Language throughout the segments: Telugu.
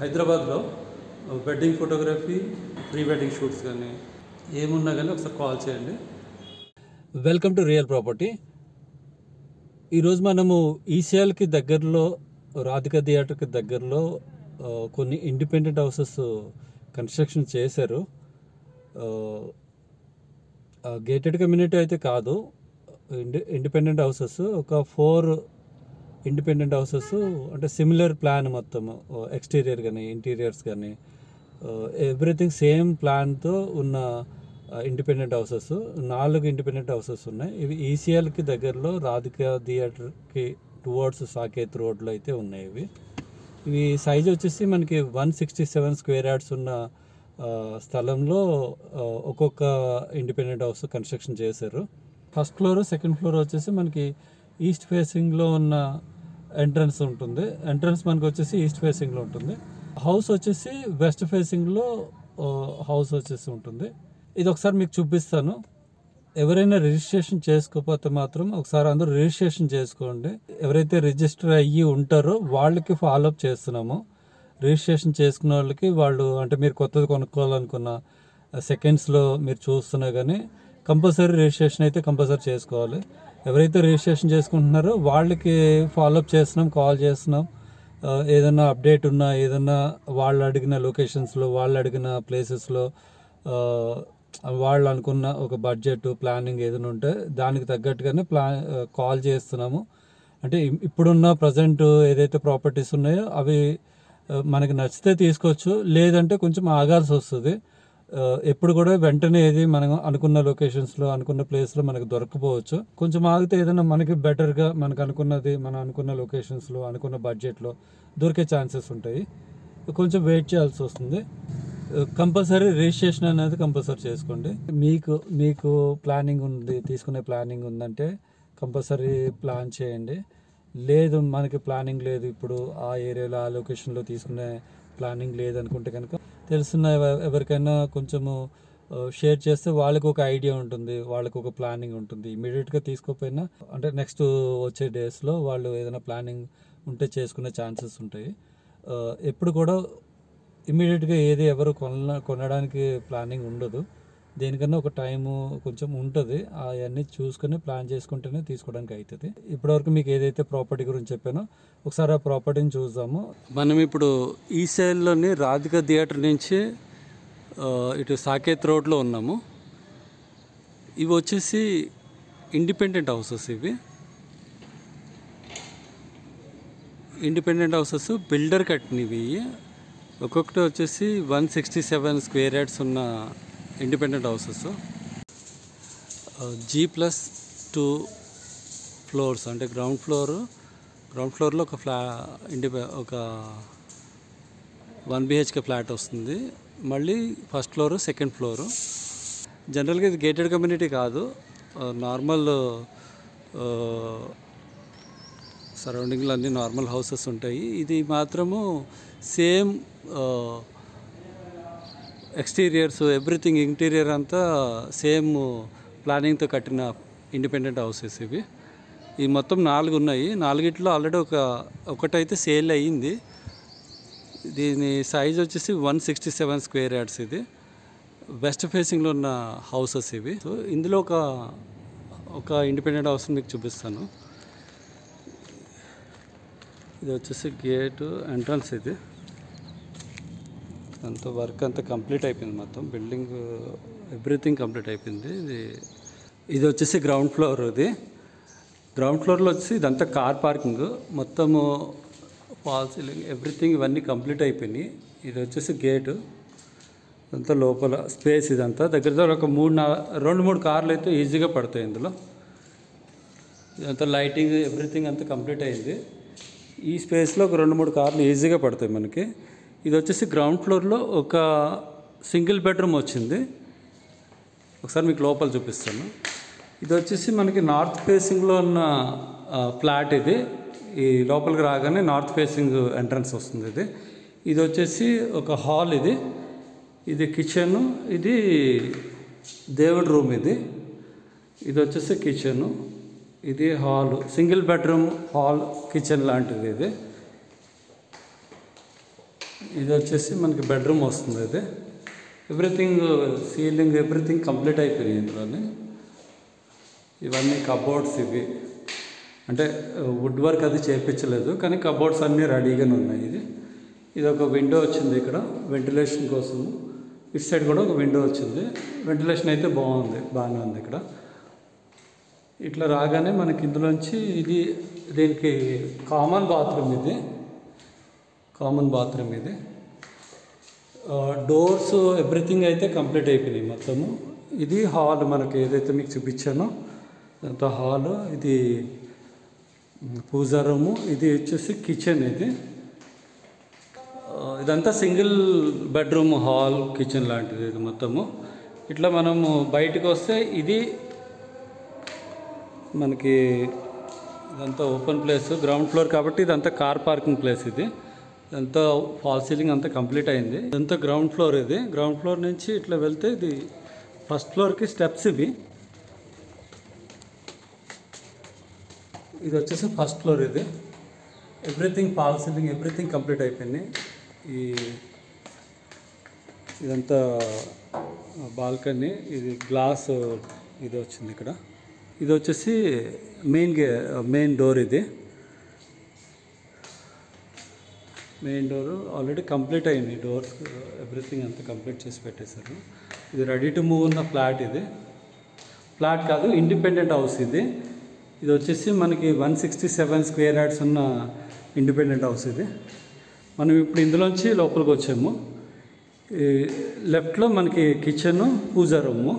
హైదరాబాద్లో wedding photography, pre wedding shoots కానీ ఏమున్నా కానీ ఒకసారి కాల్ చేయండి. Welcome to real property. ఈరోజు మనము ఈసీఎల్కి దగ్గరలో, రాధికా థియేటర్కి దగ్గరలో కొన్ని ఇండిపెండెంట్ హౌసెస్ కన్స్ట్రక్షన్ చేశారు. గేటెడ్ కమ్యూనిటీ అయితే కాదు, ఇండిపెండెంట్ హౌసెస్. ఒక 4 ఇండిపెండెంట్ హౌసెస్, అంటే సిమిలర్ ప్లాన్ మొత్తం, ఎక్స్టీరియర్ కానీ ఇంటీరియర్స్ కానీ ఎవ్రీథింగ్ సేమ్ ప్లాన్తో ఉన్న ఇండిపెండెంట్ హౌసెస్ 4 ఇండిపెండెంట్ హౌసెస్ ఉన్నాయి. ఇవి ఈసీఎల్కి దగ్గరలో రాధికా థియేటర్కి టువర్డ్స్ సాకేత్ రోడ్లో అయితే ఉన్నాయి. ఇవి సైజ్ వచ్చేసి మనకి 167 స్క్వేర్ యార్డ్స్ ఉన్న స్థలంలో ఒక్కొక్క ఇండిపెండెంట్ హౌస్ కన్స్ట్రక్షన్ చేశారు. ఫస్ట్ ఫ్లోర్, సెకండ్ ఫ్లోర్ వచ్చేసి మనకి ఈస్ట్ ఫేసింగ్లో ఉన్న ఎంట్రన్స్ ఉంటుంది. ఎంట్రన్స్ మనకు వచ్చేసి ఈస్ట్ ఫేసింగ్లో ఉంటుంది. హౌస్ వచ్చేసి వెస్ట్ ఫేసింగ్లో హౌస్ వచ్చేసి ఉంటుంది. ఇది ఒకసారి మీకు చూపిస్తాను. ఎవరైనా రిజిస్ట్రేషన్ చేసుకోకపోతే మాత్రం ఒకసారి అందరూ రిజిస్ట్రేషన్ చేసుకోండి. ఎవరైతే రిజిస్టర్ అయ్యి ఉంటారో వాళ్ళకి ఫాలోఅప్ చేస్తున్నాము. రిజిస్ట్రేషన్ చేసుకున్న వాళ్ళకి, వాళ్ళు అంటే మీరు కొత్తది కొనుక్కోవాలనుకున్న సెకండ్స్లో మీరు చూస్తున్నా కానీ కంపల్సరీ రిజిస్ట్రేషన్ అయితే కంపల్సరీ చేసుకోవాలి. ఎవరైతే రిజిస్ట్రేషన్ చేసుకుంటున్నారో వాళ్ళకి ఫాలోఅప్ చేస్తున్నాం, కాల్ చేస్తున్నాం. ఏదైనా అప్డేట్ ఉన్నా, ఏదైనా వాళ్ళు అడిగిన లొకేషన్స్లో, వాళ్ళు అడిగిన ప్లేసెస్లో, వాళ్ళు అనుకున్న ఒక బడ్జెట్ ప్లానింగ్ ఏదైనా ఉంటే దానికి తగ్గట్టుగానే కాల్ చేస్తున్నాము. అంటే ఇప్పుడున్న ప్రజెంట్ ఏదైతే ప్రాపర్టీస్ ఉన్నాయో అవి మనకి నచ్చితే తీసుకోవచ్చు, లేదంటే కొంచెం ఆగాల్సి వస్తుంది. ఎప్పుడు కూడా వెంటనే ఏది మనం అనుకున్న లొకేషన్స్లో, అనుకున్న ప్లేస్లో మనకు దొరకపోవచ్చు. కొంచెం ఆగితే ఏదైనా మనకి బెటర్గా, మనకు అనుకున్నది మనం అనుకున్న లొకేషన్స్లో, అనుకున్న బడ్జెట్లో దొరికే ఛాన్సెస్ ఉంటాయి. కొంచెం వెయిట్ చేయాల్సి వస్తుంది. కంపల్సరీ రిజిస్ట్రేషన్ అనేది కంపల్సరీ చేసుకోండి. మీకు ప్లానింగ్ ఉంది, తీసుకునే ప్లానింగ్ ఉందంటే కంపల్సరీ ప్లాన్ చేయండి. లేదు మనకి ప్లానింగ్ లేదు, ఇప్పుడు ఆ ఏరియాలో ఆ లొకేషన్లో తీసుకునే ప్లానింగ్ లేదనుకుంటే కనుక తెలుసున్న ఎవరికైనా కొంచెము షేర్ చేస్తే వాళ్ళకి ఒక ఐడియా ఉంటుంది, వాళ్ళకి ఒక ప్లానింగ్ ఉంటుంది. ఇమీడియట్గా తీసుకోకపోయినా అంటే నెక్స్ట్ వచ్చే డేస్లో వాళ్ళు ఏదైనా ప్లానింగ్ ఉంటే చేసుకునే ఛాన్సెస్ ఉంటాయి. ఎప్పుడు కూడా ఇమీడియట్గా ఏది ఎవరు కొనడానికి ప్లానింగ్ ఉండదు. దేనికన్నా ఒక టైము కొంచెం ఉంటుంది. అవన్నీ చూసుకొని ప్లాన్ చేసుకుంటేనే తీసుకోవడానికి అవుతుంది. ఇప్పటివరకు మీకు ఏదైతే ప్రాపర్టీ గురించి చెప్పానో ఒకసారి ఆ ప్రాపర్టీని చూద్దాము. మనం ఇప్పుడు ఈసీఎల్లోని రాధికా థియేటర్ నుంచి ఇటు సాకేత్ రోడ్లో ఉన్నాము. ఇవి వచ్చేసి ఇండిపెండెంట్ హౌసెస్. ఇవి ఇండిపెండెంట్ హౌసెస్ బిల్డర్ కట్టినవి. ఒక్కొక్కటి వచ్చేసి 167 స్క్వేర్ యార్డ్స్ ఉన్న ఇండిపెండెంట్ హౌసెస్. G+2 ఫ్లోర్స్, అంటే గ్రౌండ్ ఫ్లోర్లో ఒక 1 BHK ఫ్లాట్ వస్తుంది. మళ్ళీ ఫస్ట్ ఫ్లోరు, సెకండ్ ఫ్లోరు. జనరల్గా ఇది గేటెడ్ కమ్యూనిటీ కాదు, నార్మల్ సరౌండింగ్లో అన్ని నార్మల్ హౌసెస్ ఉంటాయి. ఇది మాత్రము సేమ్ ఎక్స్టీరియర్స్, ఎవ్రీథింగ్, ఇంటీరియర్ అంతా సేమ్ ప్లానింగ్తో కట్టిన ఇండిపెండెంట్ హౌసెస్ ఇవి. ఈ మొత్తం 4 ఉన్నాయి. 4ట్లో ఆల్రెడీ ఒకటైతే సేల్ అయ్యింది. దీని సైజ్ వచ్చేసి 167 స్క్వేర్ యార్డ్స్. ఇది వెస్ట్ ఫేసింగ్లో ఉన్న హౌసెస్ ఇవి. సో ఇందులో ఒక ఇండిపెండెంట్ హౌస్ మీకు చూపిస్తాను. ఇది వచ్చేసి గేటు ఎంట్రన్స్. ఇది అంత వర్క్ అంతా కంప్లీట్ అయిపోయింది, మొత్తం బిల్డింగ్ ఎవ్రీథింగ్ కంప్లీట్ అయిపోయింది. ఇది వచ్చేసి గ్రౌండ్ ఫ్లోర్. ఇది గ్రౌండ్ ఫ్లోర్లో వచ్చి ఇదంతా కార్ పార్కింగ్, మొత్తము ఫాల్ సీలింగ్ ఎవ్రీథింగ్ ఇవన్నీ కంప్లీట్ అయిపోయినాయి. ఇది వచ్చేసి గేటు, ఇదంతా లోపల స్పేస్. ఇదంతా దగ్గర ఒక 2-3 కార్లు అయితే ఈజీగా పడతాయి ఇందులో. ఇదంతా లైటింగ్ ఎవ్రీథింగ్ అంతా కంప్లీట్ అయింది. ఈ స్పేస్లో ఒక 2-3 కార్లు ఈజీగా పడతాయి మనకి. ఇది వచ్చేసి గ్రౌండ్ ఫ్లోర్లో ఒక సింగిల్ బెడ్రూమ్ వచ్చింది. ఒకసారి మీకు లోపల చూపిస్తాను. ఇది వచ్చేసి మనకి నార్త్ ఫేసింగ్లో ఉన్న ఫ్లాట్. ఇది ఈ లోపలికి రాగానే నార్త్ ఫేసింగ్ ఎంట్రన్స్ వస్తుంది. ఇది వచ్చేసి ఒక హాల్. ఇది కిచెను, ఇది దేవుడి రూమ్. ఇది వచ్చేసి కిచెను, ఇది hall, single bedroom hall kitchen లాంటిది. ఇది వచ్చేసి మనకి బెడ్రూమ్ వస్తుంది. ఇది ఎవ్రీథింగ్ సీలింగ్ ఎవ్రీథింగ్ కంప్లీట్ అయిపోయింది ఇందులోనే. ఇవన్నీ కబోర్డ్స్. ఇవి అంటే వుడ్ వర్క్ అది చేయించలేదు, కానీ కబోర్డ్స్ అన్నీ రెడీగానే ఉన్నాయి. ఇది ఒక విండో వచ్చింది ఇక్కడ వెంటిలేషన్ కోసము. ఇటు సైడ్ కూడా ఒక విండో వచ్చింది. వెంటిలేషన్ అయితే బాగానే ఉంది ఇక్కడ. ఇట్లా రాగానే మనకి ఇందులోంచి దీనికి కామన్ బాత్రూమ్ ఇది. డోర్స్ ఎవ్రీథింగ్ అయితే కంప్లీట్ అయిపోయినాయి మొత్తము. ఇది హాల్, మనకి ఏదైతే మీకు చూపించానో అంత హాల్. ఇది పూజా రూము. ఇది వచ్చేసి కిచెన్. ఇదంతా సింగిల్ బెడ్రూమ్, హాల్, కిచెన్ లాంటిది ఇది మొత్తము. ఇట్లా మనము బయటకు వస్తే ఇది మనకి ఇదంతా ఓపెన్ ప్లేస్, గ్రౌండ్ ఫ్లోర్ కాబట్టి ఇదంతా కార్ పార్కింగ్ ప్లేస్. ఇదంతా ఫాల్ సీలింగ్ అంతా కంప్లీట్ అయింది. ఇదంతా గ్రౌండ్ ఫ్లోర్. గ్రౌండ్ ఫ్లోర్ నుంచి ఇట్లా వెళ్తే ఇది ఫస్ట్ ఫ్లోర్కి స్టెప్స్. ఇది వచ్చేసి first floor. Everything fall ceiling everything complete అయిపోయింది. ఇదంతా బాల్కనీ. ఇది గ్లాస్ ఇది వచ్చింది ఇక్కడ. ఇది వచ్చేసి main door. Main door already complete అయింది. డోర్స్ ఎవ్రీథింగ్ అంతా కంప్లీట్ చేసి పెట్టేశారు. ఇది రెడీ టు మూవ్ ఉన్న ఫ్లాట్. ఫ్లాట్ కాదు, ఇండిపెండెంట్ హౌస్. ఇది వచ్చేసి మనకి 167 స్క్వేర్ యార్డ్స్ ఉన్న ఇండిపెండెంట్ హౌస్. మనం ఇప్పుడు ఇందులోంచి లోపలికి వచ్చాము. లెఫ్ట్లో మనకి కిచెను, పూజా రూము.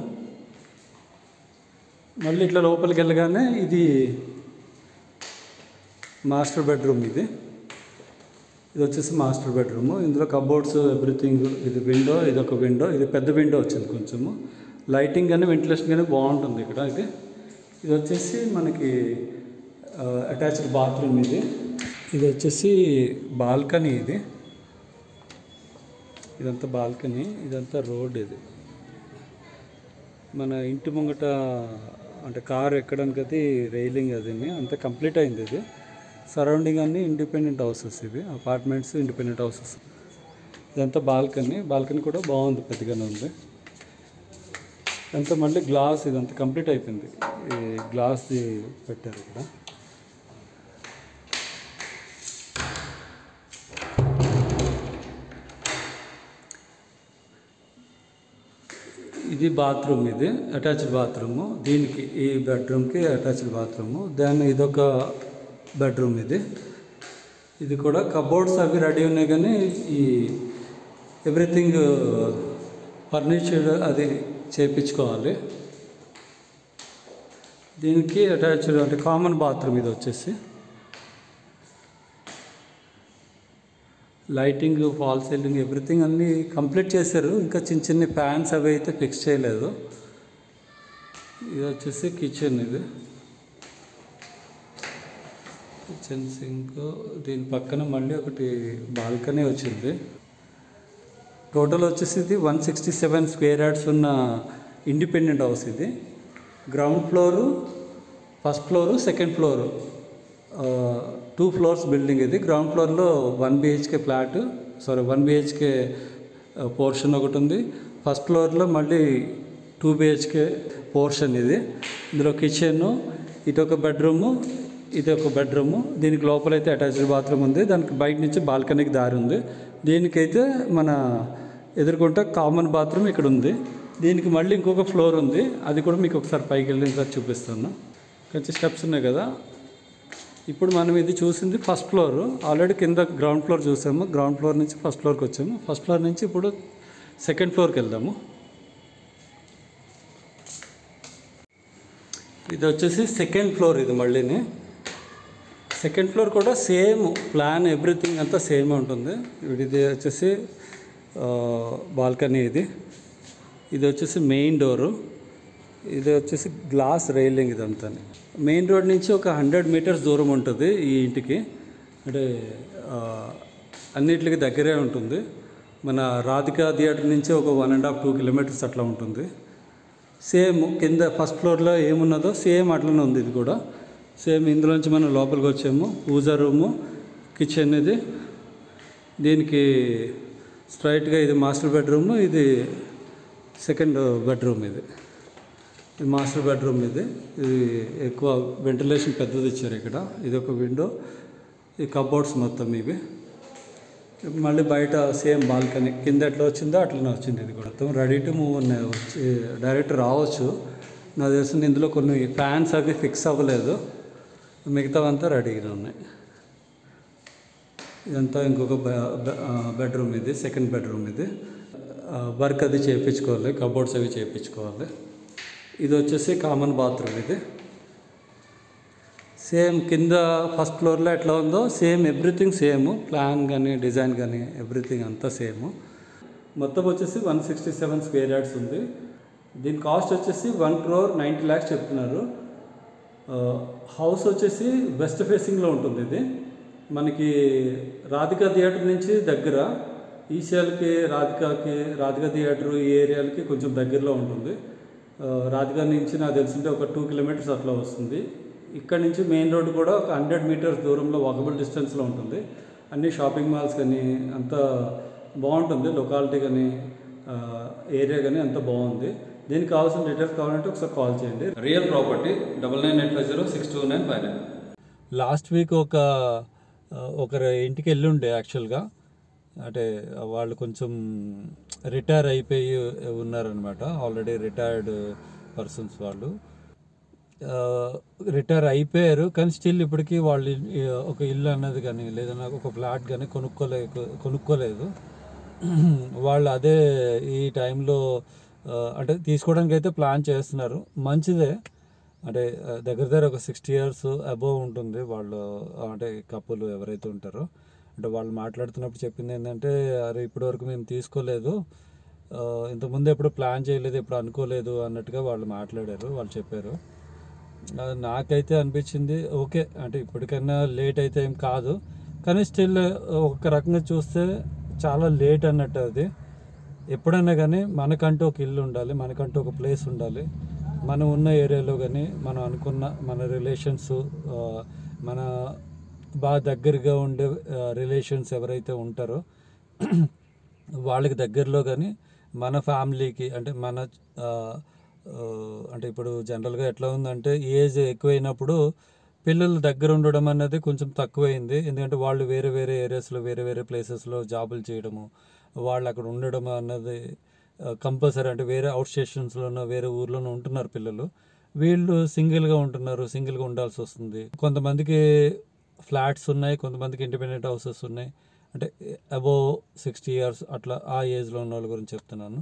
మళ్ళీ ఇట్లా లోపలికి వెళ్ళగానే ఇది మాస్టర్ బెడ్రూమ్. ఇది వచ్చేసి మాస్టర్ బెడ్రూమ్. ఇందులో కబోర్డ్స్ ఎవ్రీథింగ్. ఇది విండో, ఇది ఒక విండో. ఇది పెద్ద విండో వచ్చింది. కొంచెము లైటింగ్ కానీ వెంటిలేషన్ కానీ బాగుంటుంది ఇక్కడ. ఇది వచ్చేసి మనకి అటాచ్డ్ బాత్రూమ్. ఇది వచ్చేసి బాల్కనీ. ఇదంతా బాల్కనీ. ఇదంతా రోడ్. మన ఇంటి ముంగట అంటే కారు ఎక్కడానికి అది రైలింగ్ అంతా కంప్లీట్ అయింది. సరౌండింగ్ అన్నీ independent houses. Apartments, independent houses. ఇదంతా బాల్కనీ కూడా బాగుంది, పెద్దగానే ఉంది. ఇదంతా మళ్ళీ గ్లాస్. ఇదంతా కంప్లీట్ అయిపోయింది. ఈ గ్లాస్ది పెట్టారు ఇక్కడ. ఇది బాత్రూమ్. Attached bathroom. దీనికి ఈ బెడ్రూమ్కి అటాచ్డ్ బాత్రూము. దాన్ని ఇదొక బెడ్రూమ్. ఇది కూడా కబోర్డ్స్ అవి రెడీ ఉన్నాయి, కానీ ఈ ఎవ్రీథింగ్ ఫర్నిచర్ అది చేయించుకోవాలి. దీనికి అటాచ్డ్ అంటే కామన్ బాత్రూమ్. ఇది వచ్చేసి లైటింగ్, ఫాల్ సీలింగ్ ఎవ్రీథింగ్ అన్నీ కంప్లీట్ చేశారు. ఇంకా చిన్న ఫ్యాన్స్ అవి అయితే ఫిక్స్ చేయలేదు. ఇది వచ్చేసి కిచెన్. Kitchen sync. దీని పక్కన మళ్ళీ ఒకటి బాల్కనీ వచ్చింది. టోటల్ వచ్చేసి ఇది 167 స్క్వేర్ యార్డ్స్ ఉన్న independent house. Ground floor, first floor, second floor, 2 floors building. Ground ఫ్లోర్లో 1 బిహెచ్కే పోర్షన్ ఒకటి ఉంది. ఫస్ట్ ఫ్లోర్లో మళ్ళీ 2 బిహెచ్కే పోర్షన్. ఇందులో కిచెను, ఇదొక బెడ్రూము, ఇదొక బెడ్రూము. దీనికి లోపలైతే అటాచ్డ్ బాత్రూమ్ ఉంది. దానికి బయట నుంచి బాల్కనీకి దారి ఉంది. దీనికైతే మన ఎదుర్కొంటే కామన్ బాత్రూమ్ ఇక్కడ ఉంది. దీనికి మళ్ళీ ఇంకొక ఫ్లోర్ ఉంది. అది కూడా మీకు ఒకసారి పైకి వెళ్ళిన తర్వాత చూపిస్తాను. కొంచెం స్టెప్స్ ఉన్నాయి కదా. ఇప్పుడు మనం ఇది చూసింది ఫస్ట్ ఫ్లోర్. ఆల్రెడీ కింద గ్రౌండ్ ఫ్లోర్ చూసాము. గ్రౌండ్ ఫ్లోర్ నుంచి ఫస్ట్ ఫ్లోర్కి వచ్చాము. ఫస్ట్ ఫ్లోర్ నుంచి ఇప్పుడు సెకండ్ ఫ్లోర్కి వెళ్దాము. ఇది వచ్చేసి సెకండ్ ఫ్లోర్. మళ్ళీని సెకండ్ ఫ్లోర్ కూడా సేమ్ ప్లాన్ ఎవ్రీథింగ్ అంతా సేమ్ ఉంటుంది. ఇది వచ్చేసి బాల్కనీ. ఇది వచ్చేసి మెయిన్ డోరు. ఇది వచ్చేసి గ్లాస్ రైలింగ్. ఇదంతా మెయిన్ రోడ్ నుంచి ఒక 100 మీటర్స్ దూరం ఉంటుంది ఈ ఇంటికి. అంటే అన్నిటికి దగ్గరే ఉంటుంది. మన రాధికా థియేటర్ నుంచి ఒక 1.5-2 కిలోమీటర్స్ అట్లా ఉంటుంది. సేమ్ కింద ఫస్ట్ ఫ్లోర్లో ఏమున్నదో సేమ్ అట్లనే ఉంది. ఇది కూడా సేమ్. ఇందులోంచి మనం లోపలికి వచ్చాము. పూజా రూము, కిచెన్. దీనికి స్ట్రైట్గా ఇది మాస్టర్ బెడ్రూమ్, ఇది సెకండ్ బెడ్రూమ్. ఇది మాస్టర్ బెడ్రూమ్. ఇది ఎక్కువ వెంటిలేషన్ పెద్దది ఇచ్చారు ఇక్కడ. ఇది ఒక విండో, ఈ కబోర్డ్స్ మొత్తం ఇవి. మళ్ళీ బయట సేమ్ బాల్కనీ, కింద ఎట్లా వచ్చిందో అట్లనే వచ్చింది. ఇది కూడా మొత్తం రెడీ టు మూవ్ ఉన్నాయి. వచ్చి డైరెక్ట్ రావచ్చు. నాకు తెలిసింది ఇందులో కొన్ని ఫ్యాన్స్ అవి ఫిక్స్ అవ్వలేదు, మిగతావంతా రెడీగా ఉన్నాయి. ఇదంతా ఇంకొక బెడ్రూమ్. ఇది సెకండ్ బెడ్రూమ్. ఇది వర్క్ అది చేయించుకోవాలి, కబోర్డ్స్ అవి చేయించుకోవాలి. ఇది వచ్చేసి కామన్ బాత్రూమ్. ఇది సేమ్ కింద ఫస్ట్ ఫ్లోర్లో ఎట్లా ఉందో సేమ్ ఎవ్రీథింగ్ సేమ్, ప్లాన్ కానీ డిజైన్ కానీ ఎవ్రీథింగ్ అంతా సేమ్. మొత్తం వచ్చేసి 167 స్క్వేర్ యార్డ్స్ ఉంది. దీని కాస్ట్ వచ్చేసి 1,90,00,000 చెప్తున్నారు. హౌస్ వచ్చేసి వెస్ట్ ఫేసింగ్లో ఉంటుంది. ఇది మనకి రాధికా థియేటర్ నుంచి దగ్గర, ఈసీఎల్కి రాధికా థియేటర్ ఈ ఏరియాలకి కొంచెం దగ్గరలో ఉంటుంది. రాధికా నుంచి నాకు తెలిసింటే ఒక 2 కిలోమీటర్స్ అట్లా వస్తుంది. ఇక్కడ నుంచి మెయిన్ రోడ్ కూడా ఒక 100 మీటర్స్ దూరంలో వాకబుల్ డిస్టెన్స్లో ఉంటుంది. అన్ని షాపింగ్ మాల్స్ కానీ అంతా బాగుంటుంది. లొకాలిటీ కానీ ఏరియా కానీ అంతా బాగుంది. దీనికి కావాల్సిన డీటెయిల్స్ కావాలంటే ఒకసారి కాల్ చేయండి. Real property 9985062959. లాస్ట్ వీక్ ఒకరి ఇంటికి వెళ్ళి ఉండే యాక్చువల్గా. అంటే వాళ్ళు కొంచెం రిటైర్ అయిపోయి ఉన్నారనమాట. ఆల్రెడీ రిటైర్డ్ పర్సన్స్ వాళ్ళు రిటైర్ అయిపోయారు. కానీ స్టిల్ ఇప్పటికీ వాళ్ళు ఒక ఇల్లు అన్నది కానీ లేదన్నా ఒక ఫ్లాట్ కానీ కొనుక్కోలేదు. వాళ్ళు అదే ఈ టైంలో అంటే తీసుకోవడానికి అయితే ప్లాన్ చేస్తున్నారు. మంచిదే. అంటే దగ్గర ఒక 60 years అబోవ్ ఉంటుంది వాళ్ళు, అంటే కప్పులు ఎవరైతే ఉంటారో. అంటే వాళ్ళు మాట్లాడుతున్నప్పుడు చెప్పింది ఏంటంటే, అరే ఇప్పటివరకు మేము తీసుకోలేదు, ఇంతకుముందు ఎప్పుడు ప్లాన్ చేయలేదు, ఎప్పుడు అనుకోలేదు అన్నట్టుగా వాళ్ళు మాట్లాడారు, వాళ్ళు చెప్పారు. నాకైతే అనిపించింది ఓకే, అంటే ఇప్పటికైనా లేట్ అయితే ఏం కాదు, కానీ స్టిల్ ఒక రకంగా చూస్తే చాలా లేట్ అన్నట్టు. అది ఎప్పుడైనా కానీ మనకంటూ ఒక ఇల్లు ఉండాలి, మనకంటూ ఒక ప్లేస్ ఉండాలి. మనం ఉన్న ఏరియాలో కానీ మనం అనుకున్న మన రిలేషన్స్, మన బాగా దగ్గరగా ఉండే రిలేషన్స్ ఎవరైతే ఉంటారో వాళ్ళకి దగ్గరలో కానీ మన ఫ్యామిలీకి, అంటే మన అంటే ఇప్పుడు జనరల్గా ఎట్లా ఉందంటే ఏజ్ ఎక్కువైనప్పుడు పిల్లలు దగ్గర ఉండడం అన్నది కొంచెం తక్కువైంది. ఎందుకంటే వాళ్ళు వేరే వేరే ఏరియాస్లో వేరే వేరే ప్లేసెస్లో జాబులు చేయడము, వాళ్ళు అక్కడ ఉండడం అన్నది కంపల్సరీ. అంటే వేరే అవుట్ స్టేషన్స్లోనో వేరే ఊర్లోనో ఉంటున్నారు పిల్లలు. వీళ్ళు సింగిల్గా ఉంటున్నారు, సింగిల్గా ఉండాల్సి వస్తుంది. కొంతమందికి ఫ్లాట్స్ ఉన్నాయి, కొంతమందికి ఇండిపెండెంట్ హౌసెస్ ఉన్నాయి. అంటే అబోవ్ 60 years అట్లా ఆ ఏజ్లో ఉన్న వాళ్ళ గురించి చెప్తున్నాను.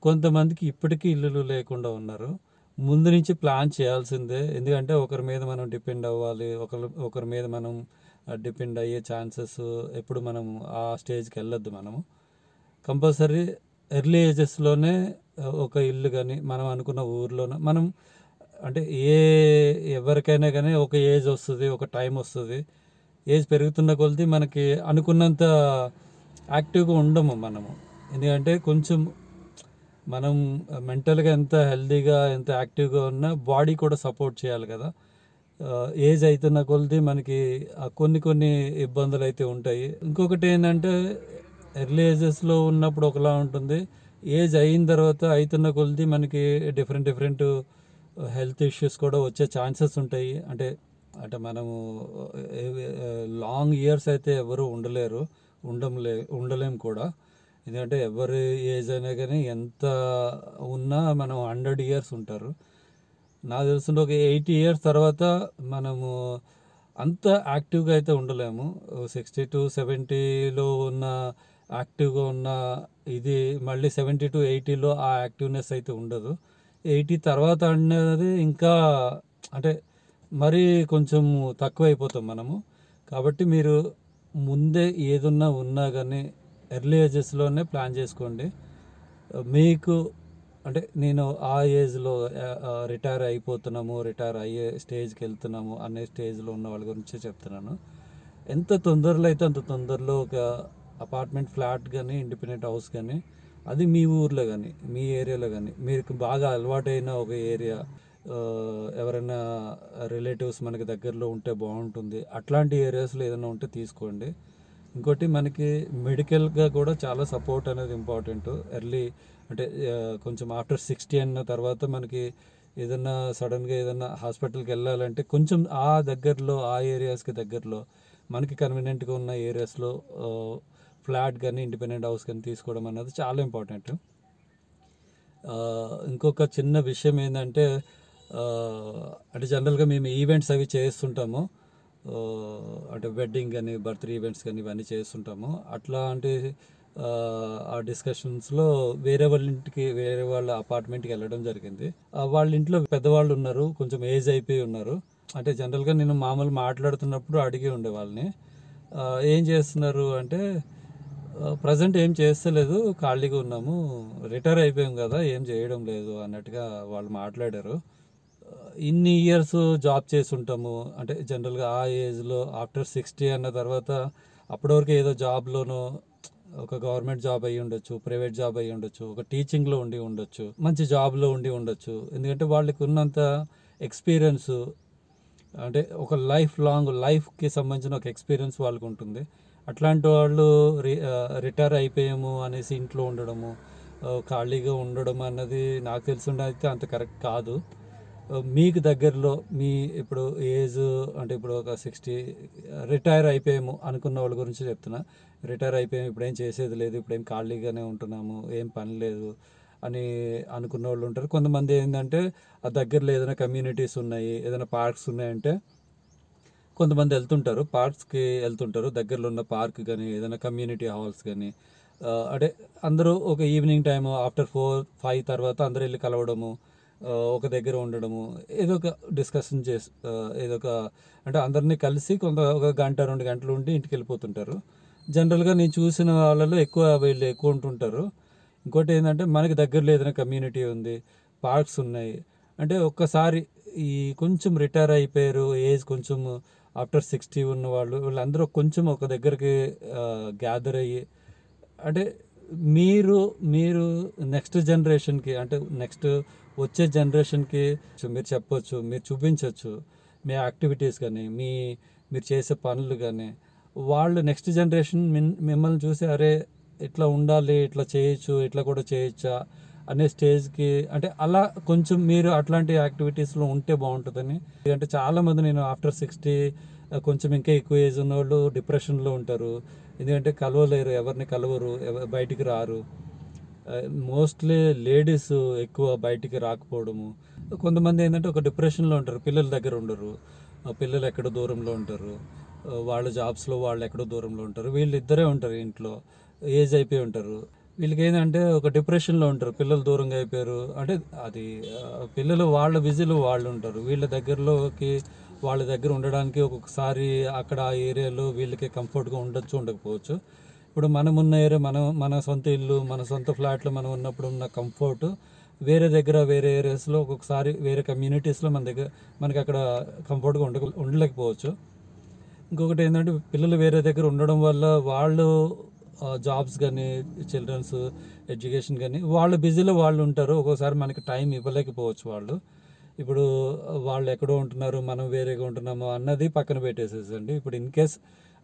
కొంతమందికి ఇప్పటికీ ఇల్లులు లేకుండా ఉన్నారు. ముందు నుంచి ప్లాన్ చేయాల్సిందే. ఎందుకంటే ఒకరి మీద మనం డిపెండ్ అవ్వాలి, ఒకరి మీద మనం డిపెండ్ అయ్యే ఛాన్సెస్ ఎప్పుడు మనం ఆ స్టేజ్కి వెళ్ళొద్దు. మనము కంపల్సరీ ఎర్లీ ఏజెస్లోనే ఒక ఇల్లు కానీ మనం అనుకున్న ఊర్లోనే మనం, అంటే ఎవరికైనా కానీ ఒక ఏజ్ వస్తుంది, ఒక టైం వస్తుంది. ఏజ్ పెరుగుతున్న కొలది మనకి అనుకున్నంత యాక్టివ్గా ఉండము మనము. ఎందుకంటే కొంచెం మనం మెంటల్గా ఎంత హెల్తీగా ఎంత యాక్టివ్గా ఉన్నా బాడీ కూడా సపోర్ట్ చేయాలి కదా. ఏజ్ అవుతున్న కొలది మనకి కొన్ని ఇబ్బందులు అయితే ఉంటాయి. ఇంకొకటి ఏంటంటే ఎర్లీ ఏజెస్లో ఉన్నప్పుడు ఒకలా ఉంటుంది, ఏజ్ అయిన తర్వాత అవుతున్న కొలది మనకి డిఫరెంట్ హెల్త్ ఇష్యూస్ కూడా వచ్చే ఛాన్సెస్ ఉంటాయి. అంటే మనము లాంగ్ ఇయర్స్ అయితే ఎవరు ఉండలేము కూడా. ఎందుకంటే ఎవరి ఏజ్ అయినా కానీ ఎంత ఉన్నా మనం 100 years ఉంటారు. నాకు తెలిసిన ఒక 80 years తర్వాత మనము అంత యాక్టివ్గా అయితే ఉండలేము. 60 to 70లో ఉన్న యాక్టివ్గా ఉన్న ఇది మళ్ళీ 70 to 80లో ఆ యాక్టివ్నెస్ అయితే ఉండదు. 80 తర్వాత అనేది ఇంకా అంటే మరీ కొంచెం తక్కువ అయిపోతాం మనము. కాబట్టి మీరు ముందే ఉన్నా కానీ ఎర్లీ ఏజెస్లోనే ప్లాన్ చేసుకోండి. మీకు అంటే నేను ఆ ఏజ్లో రిటైర్ అయిపోతున్నాము, రిటైర్ అయ్యే స్టేజ్కి వెళ్తున్నాము అనే స్టేజ్లో ఉన్న వాళ్ళ గురించే చెప్తున్నాను. ఎంత తొందరలో అయితే అంత తొందరలో ఒక అపార్ట్మెంట్ ఫ్లాట్ కానీ ఇండిపెండెంట్ హౌస్ కానీ, అది మీ ఊర్లో కానీ మీ ఏరియాలో కానీ మీకు బాగా అలవాటైన ఒక ఏరియా, ఎవరైనా రిలేటివ్స్ మనకి దగ్గరలో ఉంటే బాగుంటుంది. అట్లాంటి ఏరియాస్లో ఏదైనా ఉంటే తీసుకోండి. ఇంకోటి మనకి మెడికల్గా కూడా చాలా సపోర్ట్ అనేది ఇంపార్టెంట్. ఎర్లీ అంటే కొంచెం ఆఫ్టర్ 60 అన్న తర్వాత మనకి ఏదన్నా సడన్గా ఏదన్నా హాస్పిటల్కి వెళ్ళాలంటే కొంచెం ఆ దగ్గరలో ఆ ఏరియాస్కి దగ్గరలో మనకి కన్వీనియంట్గా ఉన్న ఏరియాస్లో ఫ్లాట్ కానీ ఇండిపెండెంట్ హౌస్ కానీ తీసుకోవడం అన్నది చాలా ఇంపార్టెంట్. ఇంకొక చిన్న విషయం ఏంటంటే అంటే జనరల్గా మేము ఈవెంట్స్ అవి చేస్తుంటాము. అంటే వెడ్డింగ్ కానీ బర్త్డే ఈవెంట్స్ కానీ ఇవన్నీ చేస్తుంటాము. అట్లాంటి ఆ డిస్కషన్స్లో వేరే వాళ్ళ ఇంటికి వేరే వాళ్ళ అపార్ట్మెంట్కి వెళ్ళడం జరిగింది. వాళ్ళ ఇంట్లో పెద్దవాళ్ళు ఉన్నారు, కొంచెం ఏజ్ అయిపోయి ఉన్నారు. అంటే జనరల్గా నేను మామూలు మాట్లాడుతున్నప్పుడు అడిగి ఉండే వాళ్ళని ఏం చేస్తున్నారు అంటే ప్రజెంట్ ఏం చేస్తలేదు, ఖాళీగా ఉన్నాము, రిటైర్ అయిపోయాం కదా, ఏం చేయడం లేదు అన్నట్టుగా వాళ్ళు మాట్లాడారు. ఇన్ని ఇయర్స్ జాబ్ చేసి ఉంటాము అంటే జనరల్గా ఆ ఏజ్లో ఆఫ్టర్ 60 అన్న తర్వాత అప్పటివరకు ఏదో జాబ్లోనో ఒక గవర్నమెంట్ జాబ్ అయ్యి ఉండొచ్చు, ప్రైవేట్ జాబ్ అయ్యి ఉండొచ్చు, ఒక టీచింగ్లో ఉండి ఉండొచ్చు, మంచి జాబ్లో ఉండి ఉండొచ్చు. ఎందుకంటే వాళ్ళకి ఉన్నంత ఎక్స్పీరియన్స్ అంటే ఒక లైఫ్కి సంబంధించిన ఒక ఎక్స్పీరియన్స్ వాళ్ళకు ఉంటుంది. అట్లాంటి వాళ్ళు రిటైర్ అయిపోయాము అనేసి ఇంట్లో ఉండడము, ఖాళీగా ఉండడం అన్నది నాకు తెలిసిన అయితే అంత కరెక్ట్ కాదు. మీకు దగ్గరలో మీ ఇప్పుడు ఏజ్ అంటే ఇప్పుడు ఒక 60 రిటైర్ అయిపోయాము అనుకున్న వాళ్ళ గురించి చెప్తున్నా. రిటైర్ అయిపోయాము, ఇప్పుడేం చేసేది లేదు, ఇప్పుడేం ఖాళీగానే ఉంటున్నాము, ఏం పని లేదు అని అనుకున్న వాళ్ళు ఉంటారు. కొంతమంది ఏంటంటే ఆ దగ్గరలో ఏదైనా కమ్యూనిటీస్ ఉన్నాయి, ఏదైనా పార్క్స్ ఉన్నాయంటే కొంతమంది వెళ్తుంటారు, పార్క్స్కి వెళ్తుంటారు. దగ్గరలో ఉన్న పార్క్ కానీ ఏదైనా కమ్యూనిటీ హాల్స్ కానీ అంటే అందరూ ఒక ఈవినింగ్ టైము ఆఫ్టర్ 4-5 తర్వాత అందరూ వెళ్ళి కలవడము, ఒక దగ్గర ఉండడము, ఏదో ఒక డిస్కషన్ చేసి ఏదో ఒక అంటే అందరినీ కలిసి ఒక గంట 2 గంటలు ఉండి ఇంటికి వెళ్ళిపోతుంటారు. జనరల్గా నేను చూసిన వాళ్ళలో వీళ్ళు ఎక్కువ ఉంటుంటారు. ఇంకోటి ఏంటంటే మనకి దగ్గరలో ఏదైనా కమ్యూనిటీ ఉంది, పార్క్స్ ఉన్నాయి అంటే ఒక్కసారి ఈ కొంచెం రిటైర్ అయిపోయారు, ఏజ్ కొంచెం ఆఫ్టర్ 60 ఉన్న వీళ్ళందరూ కొంచెం ఒక దగ్గరికి గ్యాదర్ అయ్యి అంటే మీరు నెక్స్ట్ జనరేషన్కి అంటే నెక్స్ట్ వచ్చే జనరేషన్కి మీరు చెప్పొచ్చు, మీరు చూపించవచ్చు మీ యాక్టివిటీస్ కానీ మీరు చేసే పనులు కానీ. వాళ్ళు నెక్స్ట్ జనరేషన్ మిమ్మల్ని చూసి అరే ఇట్లా ఉండాలి, ఇట్లా చేయొచ్చు, ఇట్లా కూడా చేయొచ్చా అనే స్టేజ్కి అంటే అలా కొంచెం మీరు అట్లాంటి యాక్టివిటీస్లో ఉంటే బాగుంటుందని. ఎందుకంటే చాలామంది నేను ఆఫ్టర్ 60 కొంచెం ఇంకా ఎక్కువ ఏజ్ ఉన్న వాళ్ళు డిప్రెషన్లో ఉంటారు. ఎందుకంటే కలవలేరు, ఎవరిని కలవరు, బయటికి రారు. మోస్ట్లీ లేడీస్ ఎక్కువ బయటికి రాకపోవడము. కొంతమంది ఏంటంటే ఒక డిప్రెషన్లో ఉంటారు, పిల్లల దగ్గర ఉండరు, పిల్లలు ఎక్కడో దూరంలో ఉంటారు, వాళ్ళ జాబ్స్లో వాళ్ళు ఎక్కడో దూరంలో ఉంటారు, వీళ్ళిద్దరే ఉంటారు ఇంట్లో, ఏజ్ అయిపోయి ఉంటారు. వీళ్ళకి ఏంటంటే ఒక డిప్రెషన్లో ఉంటారు, పిల్లలు దూరంగా అయిపోయారు అంటే అది పిల్లలు వాళ్ళ బిజీలో వాళ్ళు ఉంటారు. వాళ్ళ దగ్గర ఉండడానికి ఒక్కొక్కసారి అక్కడ ఆ ఏరియాలో వీళ్ళకి కంఫర్ట్గా ఉండొచ్చు, ఉండకపోవచ్చు. ఇప్పుడు మనం ఉన్న ఏరియా మన సొంత ఇల్లు, మన సొంత ఫ్లాట్లో మనం ఉన్నప్పుడు ఉన్న కంఫర్ట్ వేరే ఏరియాస్లో ఒక్కొక్కసారి వేరే కమ్యూనిటీస్లో మనకి అక్కడ కంఫర్ట్గా ఉండలేకపోవచ్చు. ఇంకొకటి ఏంటంటే పిల్లలు వేరే దగ్గర ఉండడం వల్ల వాళ్ళు జాబ్స్ కానీ చిల్డ్రన్స్ ఎడ్యుకేషన్ కానీ వాళ్ళ బిజీలో వాళ్ళు ఉంటారు. ఒక్కోసారి మనకి టైం ఇవ్వలేకపోవచ్చు వాళ్ళు. ఇప్పుడు వాళ్ళు ఎక్కడో ఉంటున్నారు, మనం వేరేగా ఉంటున్నాము అన్నది పక్కన పెట్టేసేసండి. ఇప్పుడు ఇన్ కేస్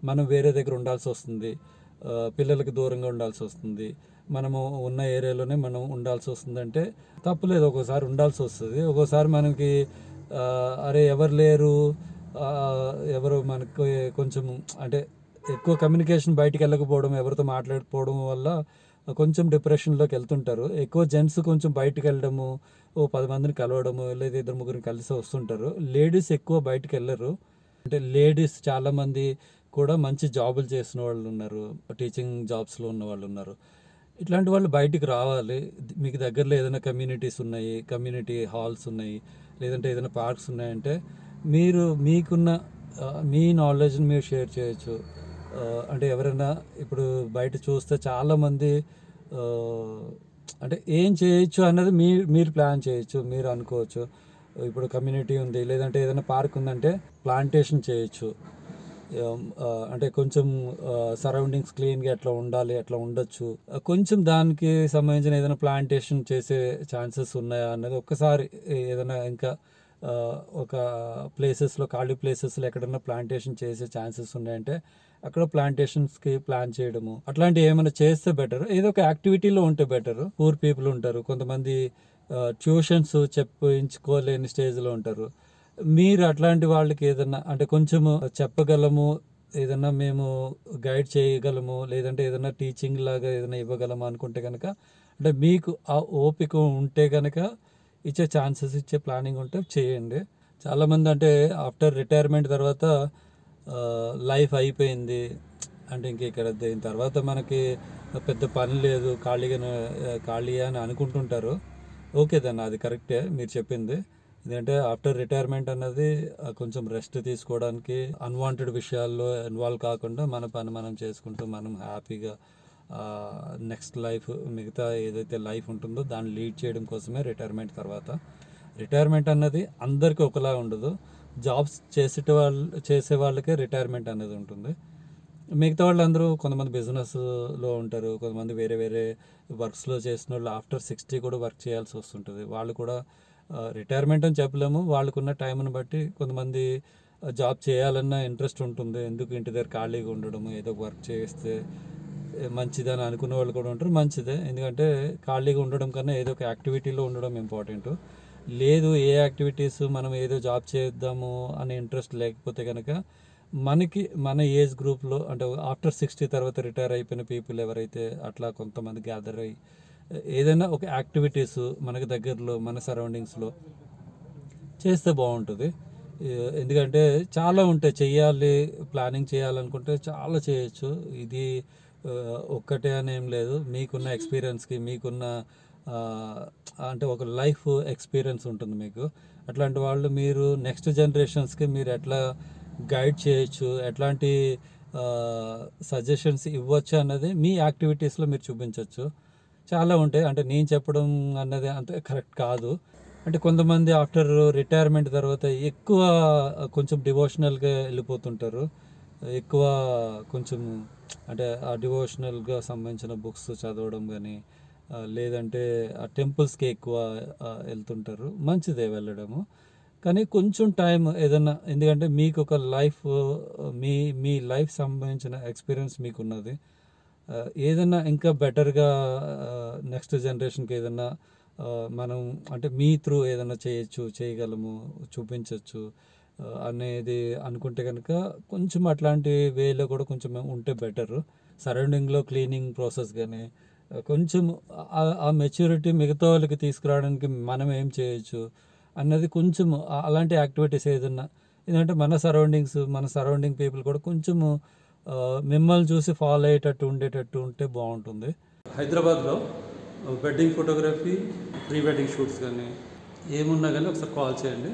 మనం వేరే దగ్గర ఉండాల్సి వస్తుంది, పిల్లలకి దూరంగా ఉండాల్సి వస్తుంది, మనము ఉన్న ఏరియాలోనే మనం ఉండాల్సి వస్తుందంటే తప్పులేదు, ఒక్కోసారి ఉండాల్సి వస్తుంది. ఒక్కోసారి మనకి అరే ఎవరు లేరు, ఎవరు మనకి కొంచెం అంటే ఎక్కువ కమ్యూనికేషన్ బయటికి వెళ్ళకపోవడం, ఎవరితో మాట్లాడకపోవడం వల్ల కొంచెం డిప్రెషన్లోకి వెళ్తుంటారు. ఎక్కువ జెంట్స్ కొంచెం బయటకు వెళ్ళడము, 10 మందిని కలవడము, లేదా 2-3 కలిసి వస్తుంటారు. లేడీస్ ఎక్కువ బయటకు వెళ్ళరు. అంటే లేడీస్ చాలామంది కూడా మంచి జాబులు చేసిన వాళ్ళు ఉన్నారు, టీచింగ్ జాబ్స్లో ఉన్న వాళ్ళు ఉన్నారు. ఇట్లాంటి వాళ్ళు బయటికి రావాలి. మీకు దగ్గరలో ఏదైనా కమ్యూనిటీస్ ఉన్నాయి, కమ్యూనిటీ హాల్స్ ఉన్నాయి, లేదంటే ఏదైనా పార్క్స్ ఉన్నాయంటే మీకున్న మీ నాలెడ్జ్ని మీరు షేర్ చేయొచ్చు. అంటే ఎవరైనా ఇప్పుడు బయట చూస్తే చాలామంది అంటే ఏం చేయొచ్చు అన్నది మీరు ప్లాన్ చేయొచ్చు, మీరు అనుకోవచ్చు. ఇప్పుడు కమ్యూనిటీ ఉంది, లేదంటే ఏదైనా పార్క్ ఉందంటే ప్లాంటేషన్ చేయొచ్చు. అంటే కొంచెం సరౌండింగ్స్ క్లీన్గా ఎట్లా ఉండాలి, ఎట్లా ఉండొచ్చు, కొంచెం దానికి సంబంధించిన ఏదైనా ప్లాంటేషన్ చేసే ఛాన్సెస్ ఉన్నాయా అన్నది ఒక్కసారి ఏదైనా ఇంకా ఒక ప్లేసెస్లో ఖాళీ ప్లేసెస్లో ఎక్కడన్నా ప్లాంటేషన్ చేసే ఛాన్సెస్ ఉన్నాయంటే అక్కడ ప్లాంటేషన్స్కి ప్లాన్ చేయడము అట్లాంటివి ఏమైనా చేస్తే బెటర్. ఏదో ఒక యాక్టివిటీలో ఉంటే బెటర్. పూర్ పీపుల్ ఉంటారు, కొంతమంది ట్యూషన్స్ చెప్పించుకోలేని స్టేజ్లో ఉంటారు. మీరు అట్లాంటి వాళ్ళకి ఏదన్నా అంటే కొంచెము చెప్పగలము, ఏదన్నా మేము గైడ్ చేయగలము, లేదంటే ఏదైనా టీచింగ్ లాగా ఏదైనా ఇవ్వగలము అనుకుంటే కనుక, అంటే మీకు ఆ ఓపిక ఉంటే కనుక ఇచ్చే ఛాన్సెస్ ఇచ్చే ప్లానింగ్ ఉంటే చేయండి. చాలామంది అంటే ఆఫ్టర్ రిటైర్మెంట్ తర్వాత లైఫ్ అయిపోయింది అంటే ఇంక ఇక్కడ దీని తర్వాత మనకి పెద్ద పని లేదు, ఖాళీ అని అనుకుంటుంటారు. ఓకే దాన్ని, అది కరెక్టే మీరు చెప్పింది. ఎందుకంటే ఆఫ్టర్ రిటైర్మెంట్ అన్నది కొంచెం రెస్ట్ తీసుకోవడానికి, అన్వాంటెడ్ విషయాల్లో ఇన్వాల్వ్ కాకుండా మన పని మనం చేసుకుంటూ మనం హ్యాపీగా నెక్స్ట్ లైఫ్, మిగతా ఏదైతే లైఫ్ ఉంటుందో దాన్ని లీడ్ చేయడం కోసమే రిటైర్మెంట్. తర్వాత రిటైర్మెంట్ అన్నది అందరికీ ఒకలా ఉండదు. జాబ్స్ చేసే వాళ్ళకే రిటైర్మెంట్ అనేది ఉంటుంది. మిగతా వాళ్ళందరూ కొంతమంది బిజినెస్లో ఉంటారు, కొంతమంది వేరే వేరే వర్క్స్లో చేసిన వాళ్ళు ఆఫ్టర్ 60 కూడా వర్క్ చేయాల్సి వస్తుంటుంది. వాళ్ళు కూడా రిటైర్మెంట్ అని చెప్పలేము, వాళ్ళకున్న టైంని బట్టి కొంతమంది జాబ్ చేయాలన్న ఇంట్రెస్ట్ ఉంటుంది. ఎందుకు ఇంటి దగ్గర ఖాళీగా ఉండడము, ఏదో వర్క్ చేస్తే మంచిదని అనుకునే వాళ్ళు కూడా ఉంటారు. మంచిదే, ఎందుకంటే ఖాళీగా ఉండడం కన్నా ఏదో ఒక యాక్టివిటీలో ఉండడం ఇంపార్టెంట్. లేదు ఏ యాక్టివిటీస్ మనం ఏదో జాబ్ చేద్దాము అనే ఇంట్రెస్ట్ లేకపోతే కనుక మనకి మన ఏజ్ గ్రూప్లో అంటే ఆఫ్టర్ 60 తర్వాత రిటైర్ అయిపోయిన పీపుల్ ఎవరైతే అట్లా కొంతమంది గ్యాదర్ అయ్యి ఏదైనా ఒక యాక్టివిటీస్ మనకి దగ్గరలో మన సరౌండింగ్స్లో చేస్తే బాగుంటుంది. ఎందుకంటే చాలా ఉంటాయి చెయ్యాలి, ప్లానింగ్ చేయాలనుకుంటే చాలా చేయొచ్చు. ఇది ఒక్కటే అని ఏం లేదు. మీకున్న ఎక్స్పీరియన్స్కి, మీకున్న అంటే ఒక లైఫ్ ఎక్స్పీరియన్స్ ఉంటుంది మీకు. అట్లాంటి వాళ్ళు మీరు నెక్స్ట్ జనరేషన్స్కి మీరు ఎట్లా గైడ్ చేయొచ్చు, ఎట్లాంటి సజెషన్స్ ఇవ్వచ్చు అన్నది మీ యాక్టివిటీస్లో మీరు చూపించవచ్చు. చాలా ఉంటాయి. అంటే నేను చెప్పడం అన్నది అంత కరెక్ట్ కాదు. అంటే కొంతమంది ఆఫ్టర్ రిటైర్మెంట్ తర్వాత ఎక్కువ కొంచెం డివోషనల్గా వెళ్ళిపోతుంటారు. ఎక్కువ కొంచెం అంటే ఆ డివోషనల్గా సంబంధించిన బుక్స్ చదవడం కానీ, లేదంటే ఆ టెంపుల్స్కి ఎక్కువ వెళ్తుంటారు. మంచిదే వెళ్ళడము, కానీ కొంచెం టైం ఏదన్నా, ఎందుకంటే మీకు ఒక లైఫ్, మీ లైఫ్ సంబంధించిన ఎక్స్పీరియన్స్ మీకున్నది. ఏదన్నా ఇంకా బెటర్గా నెక్స్ట్ జనరేషన్కి ఏదన్నా మనం అంటే మీ త్రూ ఏదైనా చేయగలము, చూపించవచ్చు అనేది అనుకుంటే కనుక కొంచెం అట్లాంటి వేలో కూడా కొంచెం ఉంటే బెటర్. సరౌండింగ్లో క్లీనింగ్ ప్రాసెస్ కానీ కొంచెం ఆ మెచ్యూరిటీ మిగతా వాళ్ళకి తీసుకురావడానికి మనం ఏం చేయొచ్చు అన్నది కొంచెం అలాంటి యాక్టివిటీస్ ఏదన్నా, ఎందుకంటే మన సరౌండింగ్ పీపుల్ కూడా కొంచెము మిమ్మల్ని చూసి ఫాలో అయ్యేటట్టు ఉండేటట్టు ఉంటే బాగుంటుంది. హైదరాబాద్లో wedding photography, pre wedding shoots కానీ ఏమున్నా కానీ ఒకసారి కాల్ చేయండి.